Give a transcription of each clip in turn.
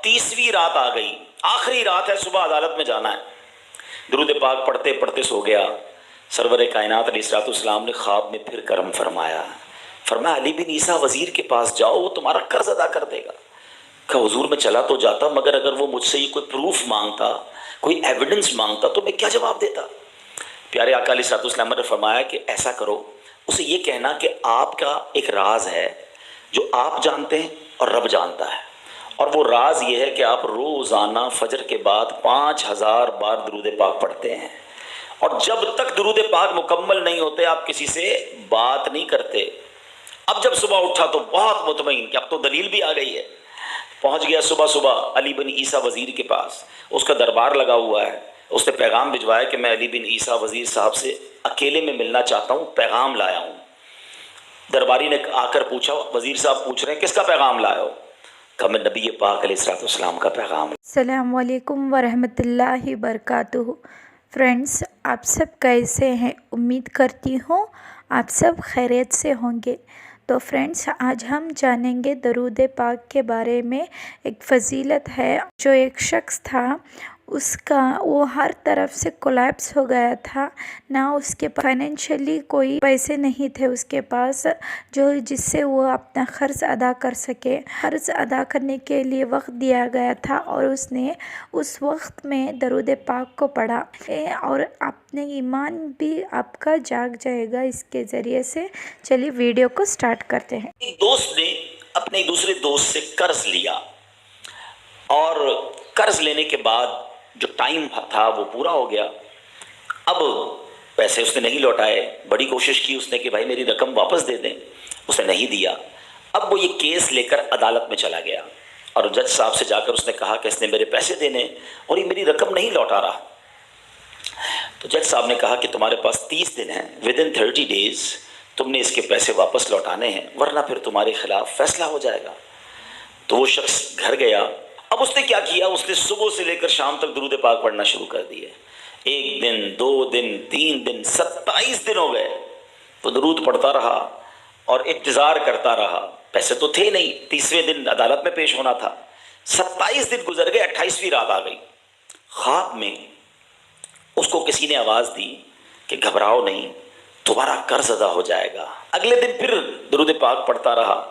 30ویں رات آ گئی، آخری رات ہے، صبح عدالت میں جانا ہے۔ درود پاک پڑھتے پڑھتے سو گیا۔ سرور کائنات علیہ الصلوۃ والسلام نے خواب میں پھر کرم فرمایا، فرمایا علی بن عیسیٰ وزیر کے پاس جاؤ، وہ تمہارا قرض ادا کر دے گا۔ کہ حضور میں چلا تو جاتا، مگر اگر وہ مجھ سے یہ کوئی پروف مانگتا، کوئی ایویڈنس مانگتا تو میں کیا جواب دیتا؟ پیارے آقا علیہ الصلوۃ والسلام نے فرمایا کہ ایسا کرو، اسے یہ کہنا کہ آپ کا ایک راز ہے جو آپ جانتے ہیں اور رب جانتا ہے، اور وہ راز یہ ہے کہ آپ روزانہ فجر کے بعد 5000 بار درود پاک پڑھتے ہیں، اور جب تک درود پاک مکمل نہیں ہوتے آپ کسی سے بات نہیں کرتے۔ اب جب صبح اٹھا تو بہت مطمئن کہ اب تو دلیل بھی آ گئی ہے، پہنچ گیا صبح صبح علی بن عیسیٰ وزیر کے پاس، اس کا دربار لگا ہوا ہے۔ اس نے پیغام بھجوایا کہ میں علی بن عیسیٰ وزیر صاحب سے اکیلے میں ملنا چاہتا ہوں، پیغام لایا ہوں۔ درباری نے آ کر پوچھا، وزیر صاحب پوچھ رہے ہیں کس کا پیغام لائے ہو؟ کہا میں نبی پاک علیہ الصلوۃ والسلام کا پیغام۔ السلام علیکم ورحمۃ اللہ وبرکاتہ۔ فرینڈس، آپ سب کیسے ہیں؟ امید کرتی ہوں آپ سب خیریت سے ہوں گے۔ تو فرینڈس، آج ہم جانیں گے درود پاک کے بارے میں۔ ایک فضیلت ہے، جو ایک شخص تھا اس کا وہ ہر طرف سے کولیپس ہو گیا تھا، نہ اس کے فائنینشلی کوئی پیسے نہیں تھے اس کے پاس جس سے وہ اپنا قرض ادا کر سکے۔ قرض ادا کرنے کے لیے وقت دیا گیا تھا، اور اس نے اس وقت میں درود پاک کو پڑھا، اور اپنے ایمان بھی آپ کا جاگ جائے گا اس کے ذریعے سے۔ چلیے ویڈیو کو سٹارٹ کرتے ہیں۔ ایک دوست نے اپنے دوسرے دوست سے قرض لیا، اور قرض لینے کے بعد جو ٹائم تھا وہ پورا ہو گیا۔ اب پیسے اس نے نہیں لوٹائے، بڑی کوشش کی اس نے کہ بھائی میری رقم واپس دے دیں، اس نے نہیں دیا۔ اب وہ یہ کیس لے کر عدالت میں چلا گیا، اور جج صاحب سے جا کر اس نے کہا کہ اس نے میرے پیسے دینے اور یہ میری رقم نہیں لوٹا رہا۔ تو جج صاحب نے کہا کہ تمہارے پاس 30 دن ہیں، ودن 30 days تم نے اس کے پیسے واپس لوٹانے ہیں، ورنہ پھر تمہارے خلاف فیصلہ ہو جائے گا۔ تو وہ شخص گھر گیا۔ اب اس نے کیا کیا، اس نے صبح سے لے کر شام تک درود پاک پڑھنا شروع کر دیے۔ 1 دن، 2 دن، 3 دن، 27 دن ہو گئے۔ تو درود پڑھتا رہا اور انتظار کرتا رہا، پیسے تو تھے نہیں، 30ویں دن عدالت میں پیش ہونا تھا۔ 27 دن گزر گئے، 28ویں رات آ گئی۔ خواب میں اس کو کسی نے آواز دی کہ گھبراؤ نہیں، تمہارا قرض ادا ہو جائے گا۔ اگلے دن پھر درود پاک پڑھتا رہا۔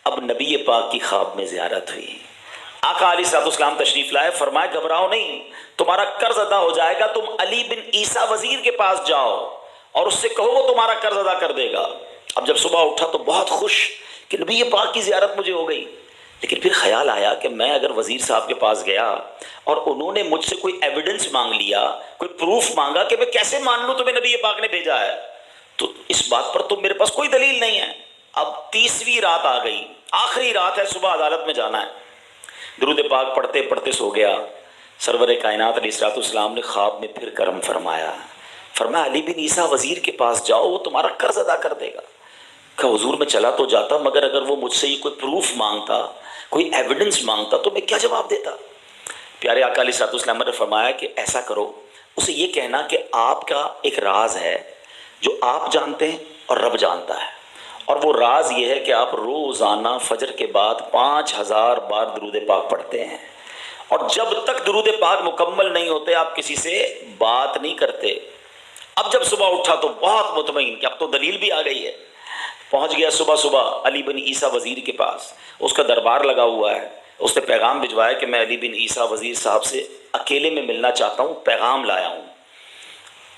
اب نبی پاک کی خواب میں زیارت ہوئی، آقا علیہ الصلوۃ والسلام تشریف لائے، فرمایا گھبراؤ نہیں، تمہارا قرض ادا ہو جائے گا، تم علی بن عیسیٰ وزیر کے پاس جاؤ اور اس سے کہو وہ تمہارا قرض ادا کر دے گا۔ اب جب صبح اٹھا تو بہت خوش کہ نبی پاک کی زیارت مجھے ہو گئی، لیکن پھر خیال آیا کہ میں اگر وزیر صاحب کے پاس گیا اور انہوں نے مجھ سے کوئی ایویڈنس مانگ لیا، کوئی پروف مانگا، کہ میں کیسے مان لوں تمہیں نبی پاک نے بھیجا ہے؟ تو اس بات پر تو میرے پاس کوئی دلیل نہیں ہے۔ اب 30ویں رات آ گئی، آخری رات ہے، صبح عدالت میں جانا ہے۔ درود پاک پڑھتے پڑھتے سو گیا۔ سرور کائنات علیہ الصلوۃ والسلام نے خواب میں پھر کرم فرمایا، فرمایا علی بن عیسیٰ وزیر کے پاس جاؤ، وہ تمہارا قرض ادا کر دے گا۔ کہ حضور میں چلا تو جاتا، مگر اگر وہ مجھ سے یہ کوئی پروف مانگتا، کوئی ایویڈنس مانگتا تو میں کیا جواب دیتا؟ پیارے آقا علیہ الصلوۃ والسلام نے فرمایا کہ ایسا کرو، اسے یہ کہنا کہ آپ کا ایک راز ہے جو آپ جانتے ہیں اور رب جانتا ہے، اور وہ راز یہ ہے کہ آپ روزانہ فجر کے بعد 5000 بار درود پاک پڑھتے ہیں، اور جب تک درود پاک مکمل نہیں ہوتے آپ کسی سے بات نہیں کرتے۔ اب جب صبح اٹھا تو بہت مطمئن کہ اب تو دلیل بھی آ گئی ہے، پہنچ گیا صبح صبح علی بن عیسیٰ وزیر کے پاس، اس کا دربار لگا ہوا ہے۔ اس نے پیغام بھجوایا کہ میں علی بن عیسیٰ وزیر صاحب سے اکیلے میں ملنا چاہتا ہوں، پیغام لایا ہوں۔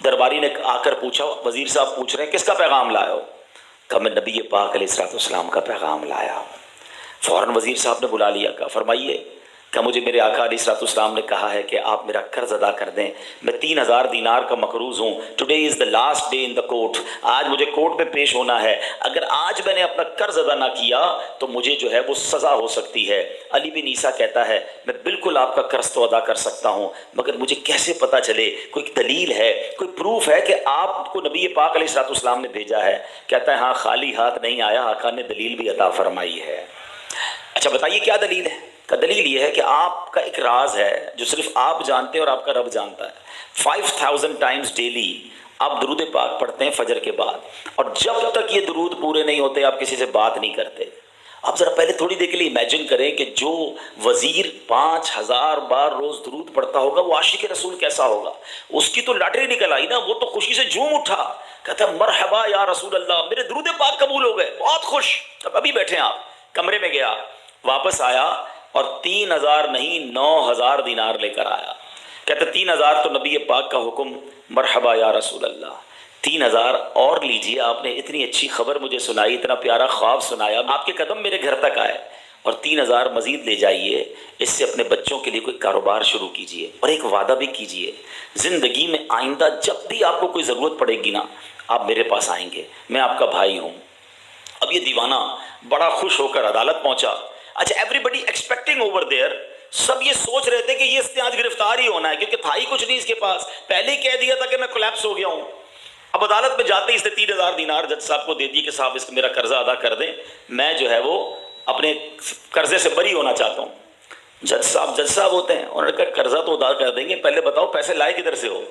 درباری نے آ کر پوچھا، وزیر صاحب پوچھ رہے ہیں کس کا پیغام لائے ہو؟ کہا میں نبی پاک علیہ الصلوۃ والسلام کا پیغام لایا ہوں۔ فوراً وزیر صاحب نے بلا لیا، کہا فرمائیے۔ کہ مجھے میرے آقا علیہ الصلوۃ والسلام نے کہا ہے کہ آپ میرا قرض ادا کر دیں، میں 3000 دینار کا مقروض ہوں، today is the last day in the court, آج مجھے کورٹ میں پیش ہونا ہے، اگر آج میں نے اپنا قرض ادا نہ کیا تو مجھے جو ہے وہ سزا ہو سکتی ہے۔ علی بن عیسیٰ کہتا ہے میں بالکل آپ کا قرض تو ادا کر سکتا ہوں، مگر مجھے کیسے پتہ چلے، کوئی دلیل ہے، کوئی پروف ہے کہ آپ کو نبی پاک علیہ الصلوۃ والسلام نے بھیجا ہے؟ کہتا ہے ہاں، خالی ہاتھ نہیں آیا، آقا نے دلیل بھی عطا فرمائی ہے۔ اچھا بتائیے کیا دلیل ہے؟ کا دلیل یہ ہے کہ آپ کا ایک راز ہے جو صرف آپ جانتے ہیں اور آپ کا رب جانتا ہے۔ 5000 ٹائمز ڈیلی آپ درود پاک پڑھتے ہیں فجر کے بعد، اور جب تک یہ درود پورے نہیں ہوتے آپ کسی سے بات نہیں کرتے۔ آپ ذرا پہلے تھوڑی دیر کے لیے امیجن کریں کہ جو وزیر 5000 بار روز درود پڑھتا ہوگا وہ عاشق رسول کیسا ہوگا. اس کی تو لاٹری نکل آئی نا, وہ تو خوشی سے جھوم اٹھا, کہتا مرحبا یا رسول اللہ, میرے درود پاک قبول ہو گئے, بہت خوش. اب ابھی بیٹھے آپ, کمرے میں گیا, واپس آیا اور 3000 نہیں 9000 دینار لے کر آیا. کہتا 3000 تو نبی پاک کا حکم, مرحبا یا رسول اللہ, 3000 اور لیجیے, آپ نے اتنی اچھی خبر مجھے سنائی, اتنا پیارا خواب سنایا, آپ کے قدم میرے گھر تک آئے, اور 3000 مزید لے جائیے, اس سے اپنے بچوں کے لیے کوئی کاروبار شروع کیجیے, اور ایک وعدہ بھی کیجیے, زندگی میں آئندہ جب بھی آپ کو کوئی ضرورت پڑے گی نا, آپ میرے پاس آئیں گے, میں آپ کا بھائی ہوں. اب یہ دیوانہ بڑا خوش ہو کر عدالت پہنچا. اچھا, everybody expecting over there, سب یہ سوچ رہے تھے کہ یہ اس نے آج گرفتار ہی ہونا ہے, کیونکہ تھا ہی کچھ نہیں اس کے پاس, پہلے ہی کہہ دیا تھا کہ میں کولیپس ہو گیا ہوں. اب عدالت میں جاتے ہی اس نے 3000 دینار جج صاحب کو دے دی کہ صاحب اس کا میرا قرضہ ادا کر دیں, میں جو ہے وہ اپنے قرضے سے بری ہونا چاہتا ہوں. جج صاحب ہوتے ہیں, انہوں نے کہا قرضہ تو ادا کر دیں گے, پہلے بتاؤ پیسے لائے کدھر سے ہو,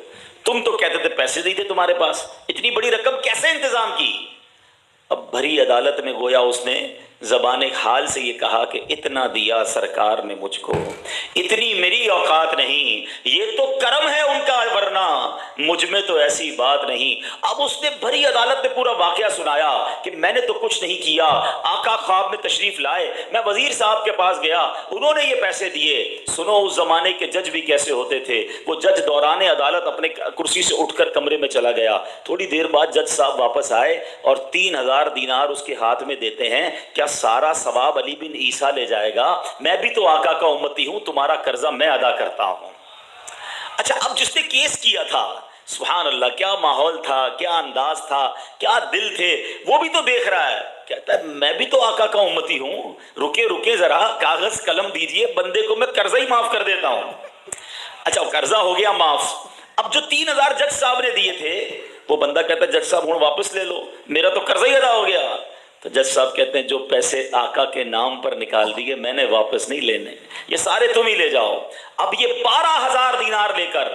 تم تو کہتے تھے پیسے نہیں تھے تمہارے پاس, اتنی بڑی رقم کیسے انتظام کی. اب بھری عدالت میں گویا اس نے زبان حال سے یہ کہا کہ اتنا دیا سرکار نے مجھ کو, اتنی میری اوقات نہیں, یہ تو کرم ہے ان کا, ورنہ مجھ میں تو ایسی بات نہیں. اب اس نے بھری عدالت میں پورا واقعہ سنایا کہ میں نے تو کچھ نہیں کیا, آقا خواب میں تشریف لائے, میں وزیر صاحب کے پاس گیا, انہوں نے یہ پیسے دیے. سنو اس زمانے کے جج بھی کیسے ہوتے تھے, وہ جج دوران عدالت اپنے کرسی سے اٹھ کر کمرے میں چلا گیا. تھوڑی دیر بعد جج صاحب واپس آئے اور 3000 دینار اس کے ہاتھ میں دیتے ہیں. کیا سارا ثواب علی بن عیسیٰ لے جائے گا؟ میں بھی تو آقا کا امتی ہوں, تمہارا قرضہ میں ادا کرتا ہوں. اچھا, اب جس نے کیس کیا تھا, سبحان اللہ, کیا ماحول تھا, کیا انداز تھا, کیا دل تھے, وہ بھی تو دیکھ رہا ہے, کہتا ہے میں بھی تو آقا کا امتی ہوں, رکے ذرا, کاغذ قلم دیجئے, بندے کو میں قرضہ ہی معاف کر دیتا ہوں. اچھا, قرضہ ہو گیا معاف. اب جو 3000 جج صاحب نے دیے تھے, وہ بندہ کہتا ہے جج صاحب ہوں واپس لے لو, میرا تو قرضہ ہی ادا ہو گیا. تو جج صاحب کہتے ہیں جو پیسے آقا کے نام پر نکال دیے میں نے واپس نہیں لینے, یہ سارے تم ہی لے جاؤ. اب یہ 12000 دینار لے کر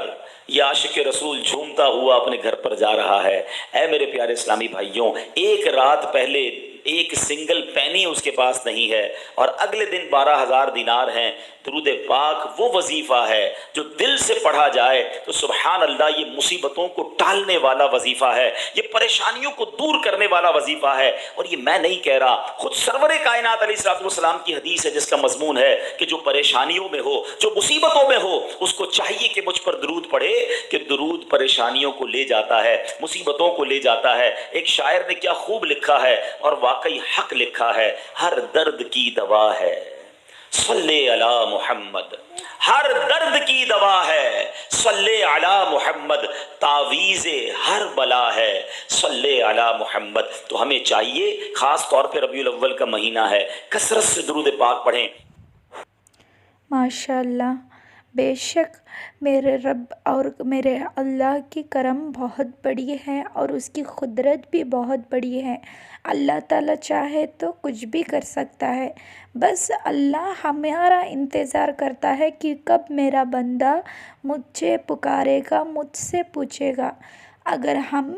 یہ عاشق رسول جھومتا ہوا اپنے گھر پر جا رہا ہے. اے میرے پیارے اسلامی بھائیوں, ایک رات پہلے ایک سنگل پینی اس کے پاس نہیں ہے, اور اگلے دن 12000 دینار ہیں. درود پاک وہ وظیفہ ہے جو دل سے پڑھا جائے تو سبحان اللہ یہ مصیبتوں کو ٹالنے والا وظیفہ ہے, یہ پریشانیوں کو دور کرنے والا وظیفہ ہے. اور یہ میں نہیں کہہ رہا, خود سرور کائنات علیہ الصلوۃ والسلام کی حدیث ہے جس کا مضمون ہے کہ جو پریشانیوں میں ہو, جو مصیبتوں میں ہو, اس کو چاہیے کہ مجھ پر درود پڑھے, کہ درود پریشانیوں کو لے جاتا ہے, مصیبتوں کو لے جاتا ہے. ایک شاعر نے کیا خوب لکھا ہے, اور واقعی حق لکھا ہے, ہر درد کی دوا ہے صلی علی محمد, ہر درد کی دوا ہے صلی علی محمد, تعویذ ہر بلا ہے صلی علی محمد. تو ہمیں چاہیے, خاص طور پہ ربیع الاول کا مہینہ ہے, کثرت سے درود پاک پڑھیں. ماشاء اللہ, بے شک میرے رب اور میرے اللہ کی کرم بہت بڑی ہے اور اس کی قدرت بھی بہت بڑی ہے. اللہ تعالیٰ چاہے تو کچھ بھی کر سکتا ہے, بس اللہ ہمارا انتظار کرتا ہے کہ کب میرا بندہ مجھ سے پکارے گا, مجھ سے پوچھے گا. اگر ہم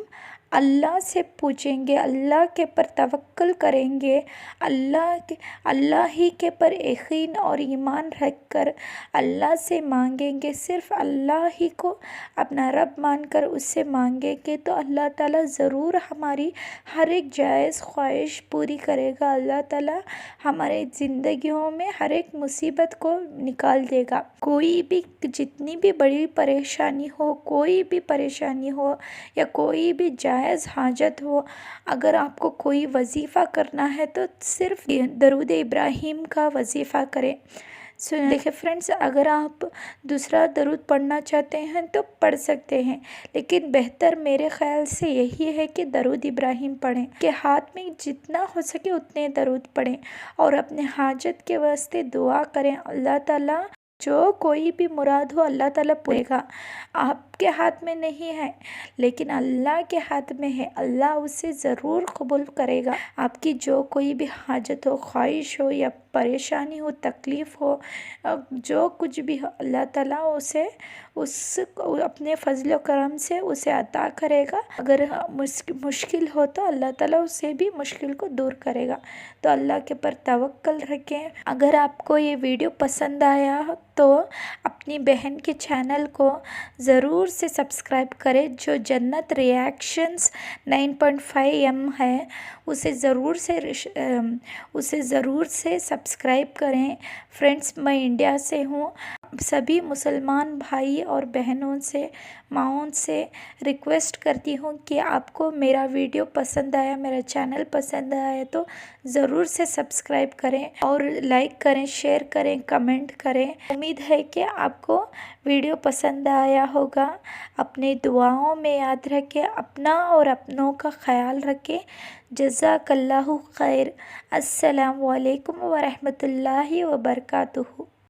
اللہ سے پوچھیں گے, اللہ کے پر توکل کریں گے, اللہ ہی کے پر یقین اور ایمان رکھ کر اللہ سے مانگیں گے, صرف اللہ ہی کو اپنا رب مان کر اس سے مانگیں گے, تو اللہ تعالیٰ ضرور ہماری ہر ایک جائز خواہش پوری کرے گا. اللہ تعالیٰ ہمارے زندگیوں میں ہر ایک مصیبت کو نکال دے گا. کوئی بھی جتنی بھی بڑی پریشانی ہو, کوئی بھی پریشانی ہو یا کوئی بھی جائز حاجت ہو, اگر آپ کو کوئی وظیفہ کرنا ہے تو صرف درود ابراہیم کا وظیفہ کریں. دیکھیں فرینڈس, اگر آپ دوسرا درود پڑھنا چاہتے ہیں تو پڑھ سکتے ہیں, لیکن بہتر میرے خیال سے یہی ہے کہ درود ابراہیم پڑھیں, کہ ہاتھ میں جتنا ہو سکے اتنے درود پڑھیں اور اپنے حاجت کے واسطے دعا کریں. اللہ تعالیٰ جو کوئی بھی مراد ہو اللہ تعالیٰ پورے گا. آپ کے ہاتھ میں نہیں ہے لیکن اللہ کے ہاتھ میں ہے, اللہ اسے ضرور قبول کرے گا. آپ کی جو کوئی بھی حاجت ہو, خواہش ہو یا پریشانی ہو، تکلیف ہو، جو کچھ بھی ہو، اللہ تعالیٰ اسے اپنے فضل و کرم سے اسے عطا کرے گا۔ اگر مشکل ہو تو اللہ تعالیٰ اسے بھی مشکل کو دور کرے گا۔ تو اللہ کے پر توکل رکھیں۔ اگر آپ کو یہ ویڈیو پسند آیا تو اپنی بہن کے چینل کو ضرور سے سبسکرائب کریں، جو جنت ریاکشنز 9.5 ہے، اسے ضرور سے سبسکرائب کریں۔ فرینڈز، میں انڈیا سے ہوں۔ سبھی مسلمان بھائی اور بہنوں سے، ماؤں سے ریکویسٹ کرتی ہوں کہ آپ کو میرا ویڈیو پسند آیا، میرا چینل پسند آیا تو ضرور سے سبسکرائب کریں اور لائک کریں، شیئر کریں، کمنٹ کریں۔ امید ہے کہ آپ کو ویڈیو پسند آیا ہوگا۔ اپنے دعاؤں میں یاد رکھیں، اپنا اور اپنوں کا خیال رکھیں۔ جزاک اللہ خیر۔ السلام علیکم ورحمۃ اللہ وبرکاتہ۔